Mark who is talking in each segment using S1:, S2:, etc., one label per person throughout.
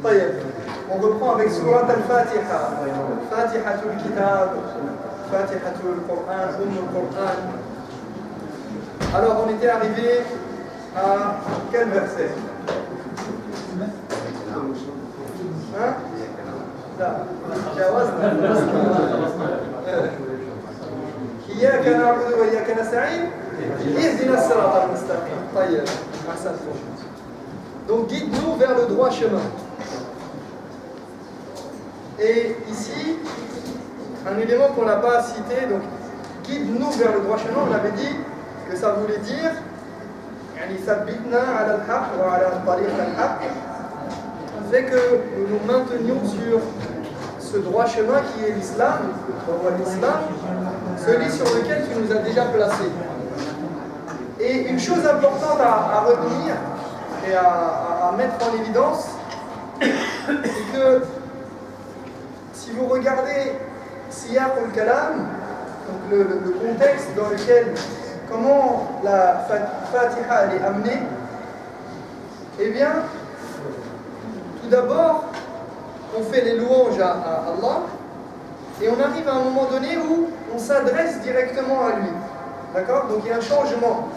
S1: طيب. On reprend avec Surat al-Fatiha. Fatihatul Kitab, Fatihatul Qur'an, Qur'an. Alors on était arrivé à quel verset? Hein? لا جاوزنا. إياك نعبد وإياك نستعين اهدنا الصراط المستقيم. طيب أحسنتم. Donc guide-nous vers le droit chemin. Et ici, un élément qu'on n'a pas cité, donc guide-nous vers le droit chemin, on avait dit que ça voulait dire fait que nous nous maintenions sur ce droit chemin qui est l'islam, celui sur lequel tu nous as déjà placés. Et une chose importante à retenir et à mettre en évidence, c'est que si vous regardez Siyaq al-Kalam, donc le contexte dans lequel, comment la Fatiha elle est amenée, eh bien, tout d'abord, on fait les louanges à Allah, et on arrive à un moment donné où on s'adresse directement à lui. D'accord? Donc il y a un changement.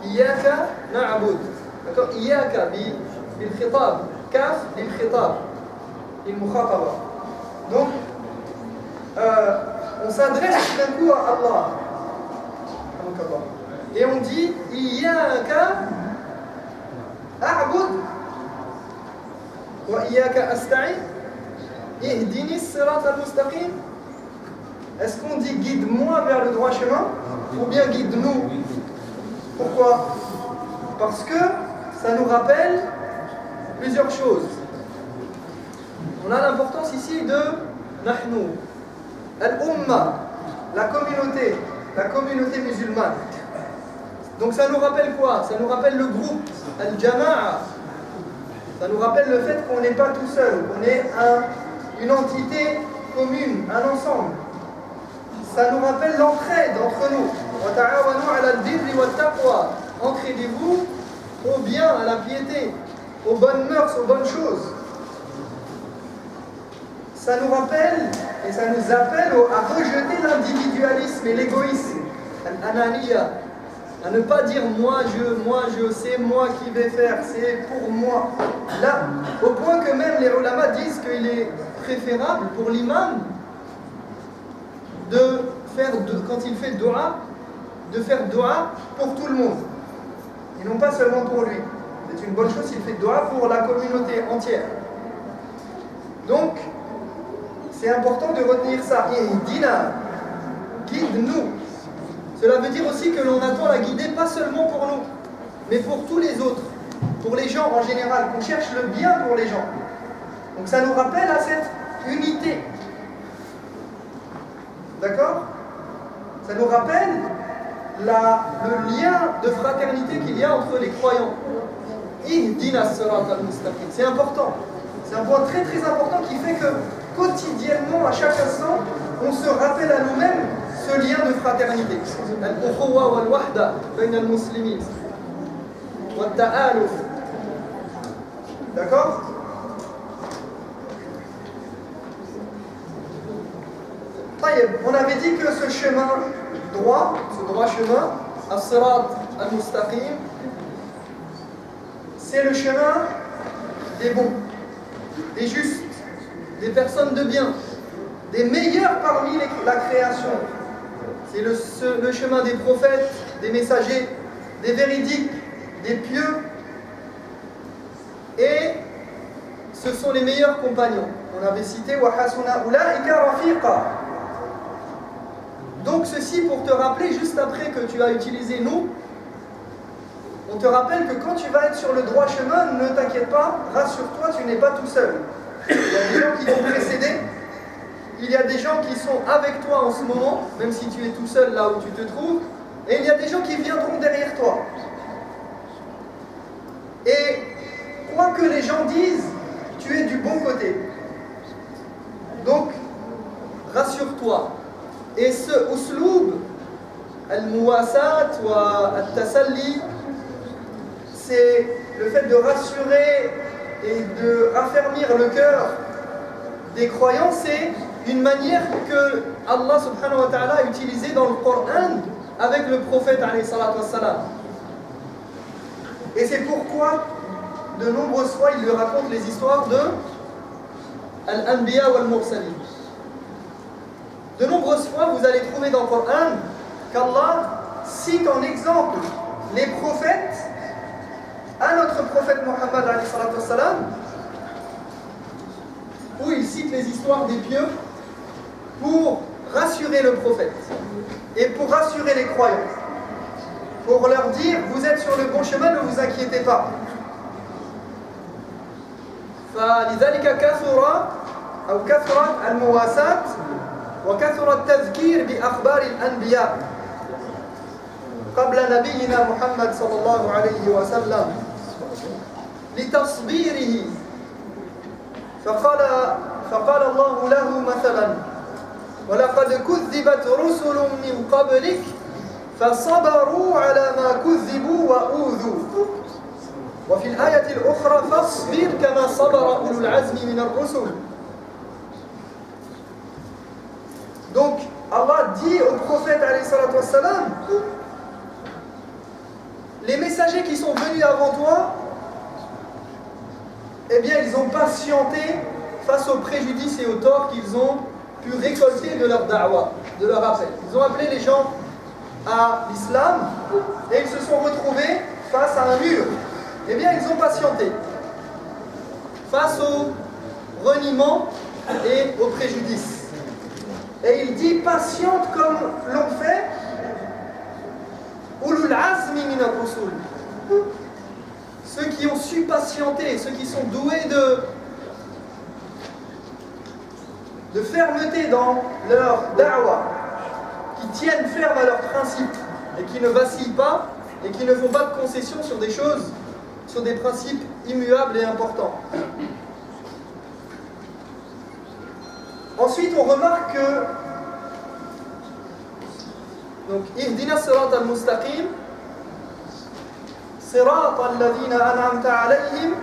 S1: Iyaka na'bud. D'accord? Iyaka bil khitab. Kaf bil khitab. Il mukhataba. Donc, on s'adresse d'un coup à Allah. Et on dit Iyaka a'bud wa iyaka asta'in ihdini as-sirat al-mustaqim. Est-ce qu'on dit guide-moi vers le droit chemin ou bien guide-nous? Pourquoi? Parce que ça nous rappelle plusieurs choses. On a l'importance ici de Nahnu, Al-Umma, la communauté musulmane. Donc ça nous rappelle quoi? Ça nous rappelle le groupe, Al-Jama'a. Ça nous rappelle le fait qu'on n'est pas tout seul, qu'on est une entité commune, un ensemble. Ça nous rappelle l'entraide entre nous. Entraidez-vous au bien, à la piété, aux bonnes mœurs, aux bonnes choses. Ça nous rappelle et ça nous appelle à rejeter l'individualisme et l'égoïsme, l'ananiya, à ne pas dire moi je, c'est moi qui vais faire, c'est pour moi. Là, au point que même les ulama disent qu'il est préférable pour l'imam de faire, quand il fait dua, de faire dua pour tout le monde, et non pas seulement pour lui. C'est une bonne chose s'il fait dua pour la communauté entière. Donc, c'est important de retenir ça. Ihdina, guide-nous. Cela veut dire aussi que l'on attend la guider pas seulement pour nous, mais pour tous les autres, pour les gens en général, qu'on cherche le bien pour les gens. Donc ça nous rappelle à cette unité. D'accord? Ça nous rappelle le lien de fraternité qu'il y a entre les croyants. Ihdina as-sirat al-mustaqim. C'est important. C'est un point très très important qui fait que quotidiennement, à chaque instant, on se rappelle à nous-mêmes ce lien de fraternité. Al-ukhuwa wal-wahda bayna al-muslimin. Wa-ta'aluf. D'accord? On avait dit que ce chemin droit, ce droit chemin, as-sirat al-mustaqim, c'est le chemin des bons, des justes, des personnes de bien, des meilleurs parmi la création. C'est le chemin des prophètes, des messagers, des véridiques, des pieux. Et ce sont les meilleurs compagnons. On avait cité wa hasuna ulaika rafiqa. Donc ceci pour te rappeler, juste après que tu as utilisé nous, on te rappelle que quand tu vas être sur le droit chemin, ne t'inquiète pas, rassure-toi, tu n'es pas tout seul. Il y a des gens qui t'ont précédé, il y a des gens qui sont avec toi en ce moment, même si tu es tout seul là où tu te trouves, et il y a des gens qui viendront derrière toi. Et quoi que les gens disent, tu es du bon côté. Donc, rassure-toi. Et ce usloub, al-muwasat wa al-tasalli, c'est le fait de rassurer et de raffermir le cœur des croyants, c'est une manière que Allah subhanahu wa ta'ala a utilisée dans le Coran avec le prophète alayhi salatu wassalam. Et c'est pourquoi de nombreuses fois il lui raconte les histoires de Al-Anbiya wal-Mursalin. De nombreuses fois vous allez trouver dans le Coran qu'Allah cite en exemple les prophètes à notre prophète Muhammad alayhi salatu wassalam, où il cite les histoires des pieux pour rassurer le prophète et pour rassurer les croyants, pour leur dire vous êtes sur le bon chemin, ne vous inquiétez pas. فلذلك كثرت المواساة وكثر التذكير بأخبار الأنبياء قبل نبينا محمد صلى الله عليه وسلم لتصبيره فقال الله له مثلا ولقد كذبت رسل من قبلك فصبروا على ما كذبوا وأوذوا وفي الآية الأخرى فاصبر كما صبر أولو العزم من الرسل. Donc Allah dit au prophète alayhi salatu wassalam, les messagers qui sont venus avant toi, eh bien ils ont patienté face aux préjudices et aux torts qu'ils ont pu récolter de leur da'wah, de leur appel. Ils ont appelé les gens à l'islam et ils se sont retrouvés face à un mur. Eh bien ils ont patienté face aux reniements et aux préjudices. Et il dit patiente comme l'ont fait Ulul Azmi min ar-rusul. Ceux qui ont su patienter, ceux qui sont doués de fermeté dans leur da'wah, qui tiennent ferme à leurs principes et qui ne vacillent pas et qui ne font pas de concessions sur des choses, sur des principes immuables et importants. Ensuite, on remarque que donc ihdina sirat al-mustaqim sirat alladhina an'amta alayhim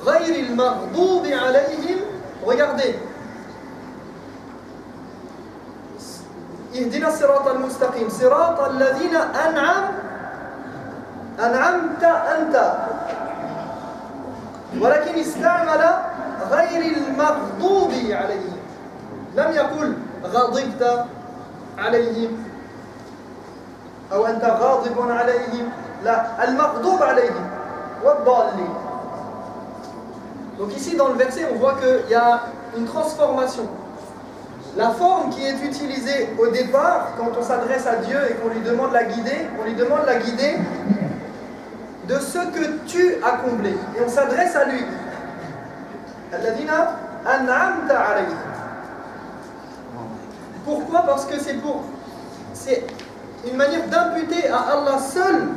S1: ghayr al-maghdubi alayhim. Regardez, ihdina sirat al-mustaqim sirat alladhina an'amta anta ولكن استعمل غير المغضوب عليهم لم يقل غضبت عليهم أو أنت غاضب عليهم لا المغضوب عليهم والضالين. Donc ici dans le verset on voit qu'il y a une transformation. La forme qui est utilisée au départ quand on s'adresse à Dieu et qu'on lui demande la guider, on lui demande la guider de ce que tu as comblé et on s'adresse à lui. Alladhina an'amta alayhim. Pourquoi? Parce que c'est une manière d'imputer à Allah seul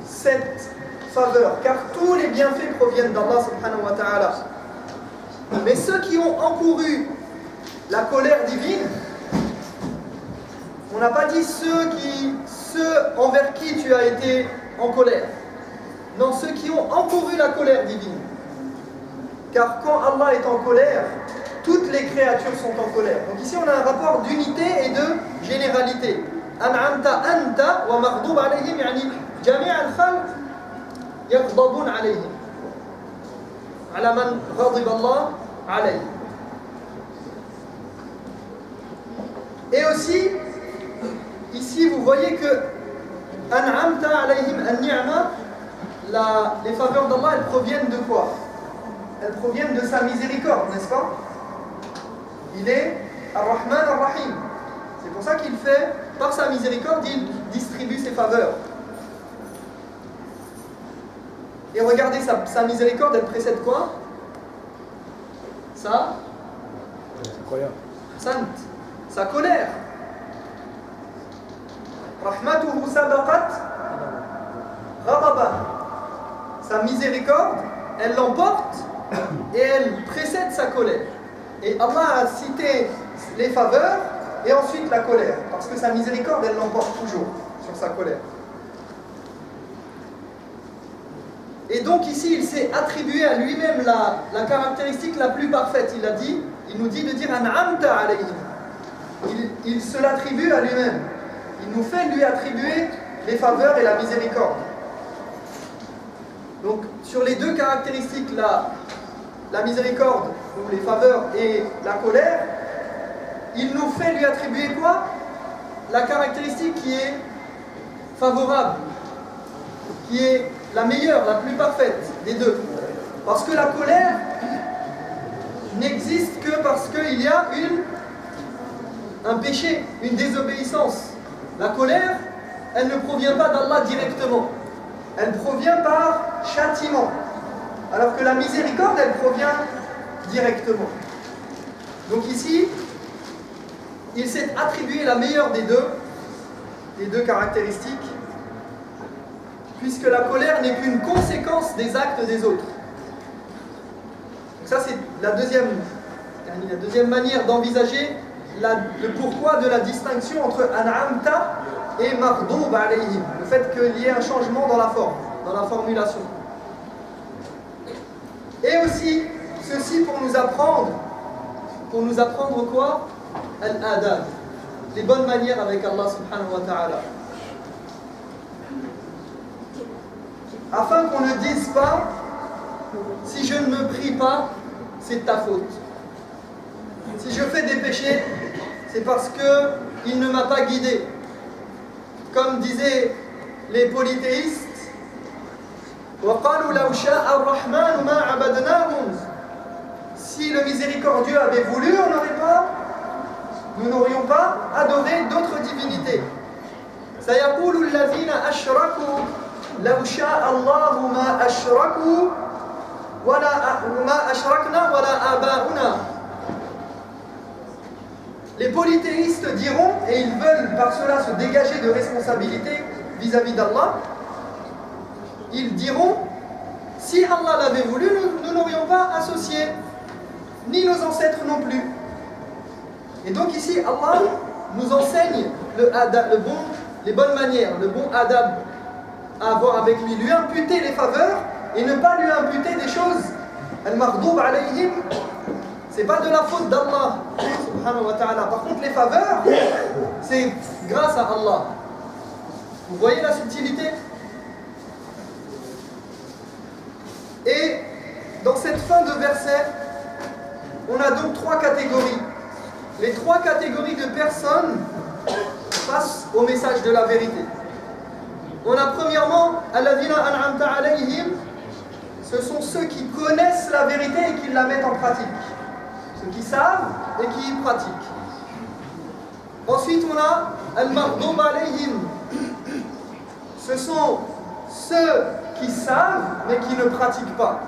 S1: cette faveur, car tous les bienfaits proviennent d'Allah subhanahu wa ta'ala. Mais ceux qui ont encouru la colère divine, on n'a pas dit ceux envers qui tu as été en colère. Non, ceux qui ont encouru la colère divine. Car quand Allah est en colère, toutes les créatures sont en colère. Donc ici on a un rapport d'unité et de généralité. An'amta anta wa maghdub alayhim, yani jami' al-khalq yaghdabun alayhim. Ala man ghadiba Allah alayhi. Et aussi, ici vous voyez que An'amta alayhim an-ni'ma, les faveurs d'Allah, elles proviennent de quoi? Elles proviennent de sa miséricorde, n'est-ce pas? Il est Ar-Rahman Ar-Rahim. C'est pour ça qu'il fait, par sa miséricorde, il distribue ses faveurs. Et regardez, sa miséricorde, elle précède quoi? Sa colère. Rahmatuhu sabaqat ghadaban. Sa miséricorde, elle l'emporte et elle précède sa colère. Et Allah a cité les faveurs et ensuite la colère, parce que sa miséricorde, elle l'emporte toujours sur sa colère. Et donc ici, il s'est attribué à lui-même la caractéristique la plus parfaite. Il nous dit de dire an'amta alayhim. Il se l'attribue à lui-même. Il nous fait lui attribuer les faveurs et la miséricorde. Donc sur les deux caractéristiques, la miséricorde, ou les faveurs et la colère, il nous fait lui attribuer quoi? La caractéristique qui est favorable, qui est la meilleure, la plus parfaite des deux. Parce que la colère n'existe que parce qu'il y a un péché, une désobéissance. La colère, elle ne provient pas d'Allah directement. Elle provient par châtiment. Alors que la miséricorde, elle provient directement. Donc ici, il s'est attribué la meilleure des deux caractéristiques, puisque la colère n'est qu'une conséquence des actes des autres. Donc ça, c'est la deuxième manière d'envisager le pourquoi de la distinction entre an'amta et maghdub alayhim. Le fait qu'il y ait un changement dans la forme, dans la formulation. Et aussi, ceci pour nous apprendre quoi? Al-adab, les bonnes manières avec Allah subhanahu wa ta'ala. Afin qu'on ne dise pas, si je ne me prie pas, c'est de ta faute. Si je fais des péchés, c'est parce qu'il ne m'a pas guidé. Comme disaient les polythéistes, وَقَالُوا لَوْ شَاءَ الرَّحْمَنُ مَا عَبَدْنَاهُمْ. Si le miséricordieux avait voulu, nous n'aurions pas adoré d'autres divinités. سَيَقُولُ الَّذِينَ أَشْرَكُوا لَوْ شَاءَ اللَّهُ مَا أَشْرَكُوا وَمَا أَشْرَكْنَا وَلَا آبَاؤُنَا. Les polythéistes diront, et ils veulent par cela se dégager de responsabilité vis-à-vis d'Allah, ils diront, si Allah l'avait voulu, nous n'aurions pas associé, ni nos ancêtres non plus. Et donc ici, Allah nous enseigne les bonnes manières, le bon adab à avoir avec lui imputer les faveurs et ne pas lui imputer des choses. Al-maghdub alayhim, c'est pas de la faute d'Allah subhanahu wa ta'ala. Par contre, les faveurs, c'est grâce à Allah. Vous voyez la subtilité? Et dans cette fin de verset, on a donc trois catégories. Les trois catégories de personnes face au message de la vérité. On a premièrement, alladhina an'amta alayhim, ce sont ceux qui connaissent la vérité et qui la mettent en pratique. Ceux qui savent et qui pratiquent. Ensuite, on a al-maghdub alayhim. Ce sont ceux qui savent mais qui ne pratiquent pas,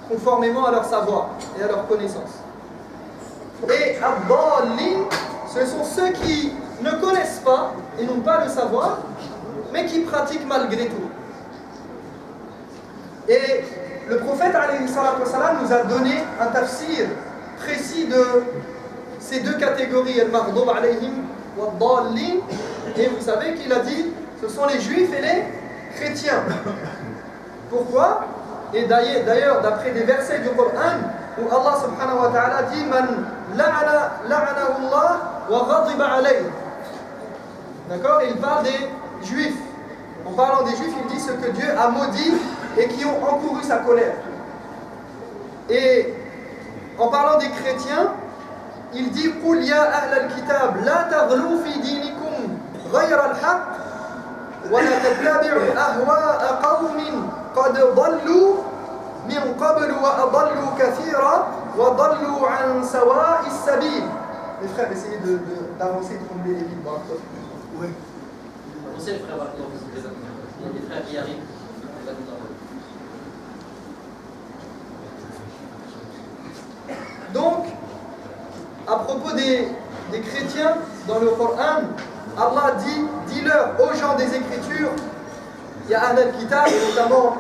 S1: conformément à leur savoir et à leur connaissance. Et ad-dallin, ce sont ceux qui ne connaissent pas et n'ont pas le savoir, mais qui pratiquent malgré tout. Et le prophète alayhi salatu wassalam nous a donné un tafsir précis de ces deux catégories, al-maghdub alayhim wa ad-dallin. Et vous savez qu'il a dit, ce sont les juifs et les chrétiens. Pourquoi? Et d'ailleurs, d'après des versets du Coran, où Allah subhanahu wa ta'ala dit Man la'anahu Allah wa ghadiba alayhi. D'accord? Et il parle des juifs. En parlant des juifs, il dit ce que Dieu a maudit et qui ont encouru sa colère. Et en parlant des chrétiens, il dit Qul ya ahl al-kitab la taghlu fi dinikum ghayra al-haqq wa la tattabi'u ahwa'a qawmin قد ضلوا من قبل وأضلوا كثيرا وضلوا عن سواء السبيل. Les frères, essayez d'avancer, de combler les vides. Oui.
S2: Avancez les frères, il y a des frères qui arrivent.
S1: Donc, à propos des chrétiens, dans le Coran, Allah dit, dis-leur aux gens des Écritures, il y a Ahl al-Kitab, et notamment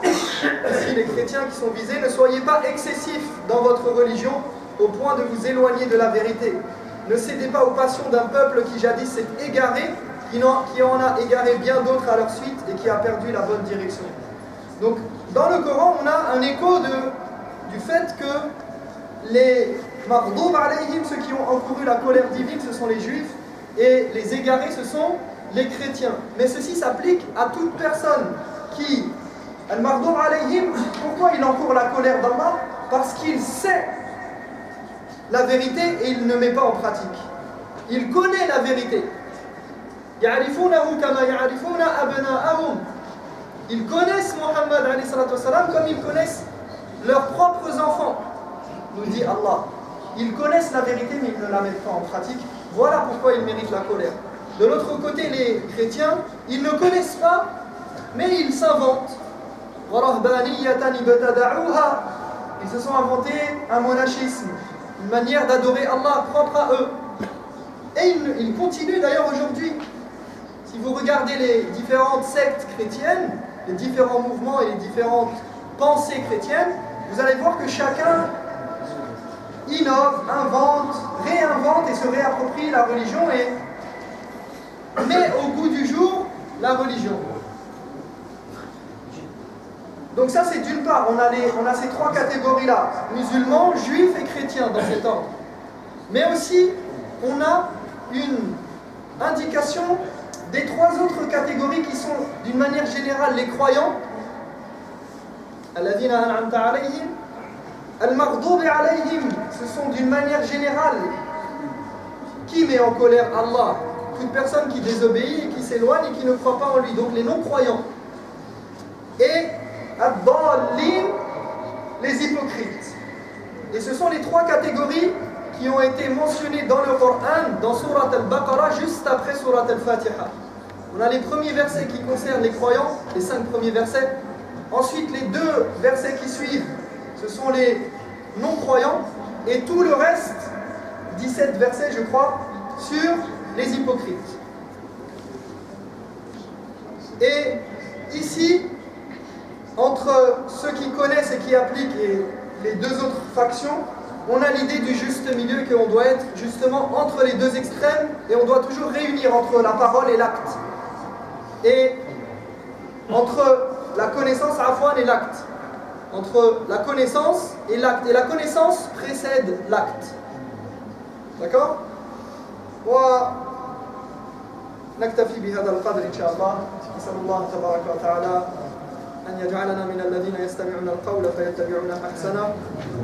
S1: ici les chrétiens qui sont visés, ne soyez pas excessifs dans votre religion au point de vous éloigner de la vérité. Ne cédez pas aux passions d'un peuple qui jadis s'est égaré, qui en a égaré bien d'autres à leur suite et qui a perdu la bonne direction. Donc, dans le Coran, on a un écho du fait que les Maghdoub alayhim, ceux qui ont encouru la colère divine, ce sont les Juifs, et les égarés, ce sont les chrétiens. Mais ceci s'applique à toute personne qui, al-Maghdoub alayhim, pourquoi il encourt la colère d'Allah? Parce qu'il sait la vérité et il ne met pas en pratique. Il connaît la vérité. Ils connaissent Muhammad alayhi salatu wassalam comme ils connaissent leurs propres enfants, nous dit Allah. Ils connaissent la vérité mais ils ne la mettent pas en pratique. Voilà pourquoi ils méritent la colère. De l'autre côté, les chrétiens, ils ne connaissent pas, mais ils s'inventent. Ils se sont inventés un monachisme, une manière d'adorer Allah propre à eux. Et ils continuent d'ailleurs aujourd'hui. Si vous regardez les différentes sectes chrétiennes, les différents mouvements et les différentes pensées chrétiennes, vous allez voir que chacun innove, invente, réinvente et se réapproprie la religion et met au goût du jour la religion. Donc ça c'est d'une part, on a ces trois catégories-là, musulmans, juifs et chrétiens dans cet ordre. Mais aussi, on a une indication des trois autres catégories qui sont d'une manière générale les croyants. Alladhina an'amta alayhim, al-maghdubi alayhim, ce sont d'une manière générale qui met en colère Allah, toute personne qui désobéit et qui s'éloigne et qui ne croit pas en lui, donc les non-croyants. Et ad-dallin, les hypocrites. Et ce sont les trois catégories qui ont été mentionnées dans le Coran, dans Surat al-Baqarah, juste après Surat al-Fatiha. On a les premiers versets qui concernent les croyants, les 5 premiers versets. Ensuite, les 2 versets qui suivent, ce sont les non-croyants. Et tout le reste, 17 versets je crois, sur les hypocrites. Et ici, entre ceux qui connaissent et qui appliquent et les deux autres factions, on a l'idée du juste milieu, qu'on doit être justement entre les deux extrêmes et on doit toujours réunir entre la parole et l'acte. Et entre la connaissance afwan et l'acte. Entre la connaissance et l'acte. Et la connaissance précède l'acte. D'accord ? ونكتفي بهذا القدر إن شاء الله. نسأل الله تبارك وتعالى أن يجعلنا من الذين يستمعون القول فيتبعون أحسنه.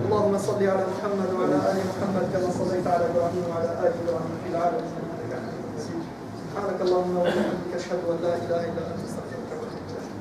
S1: اللهم صل على محمد وعلى آل محمد كما صليت على إبراهيم وعلى آل إبراهيم في العالمين إنك حميد مجيد. سبحانك اللهم وبحمدك أشهد أن لا إله إلا أنت أستغفرك وأتوب إليك.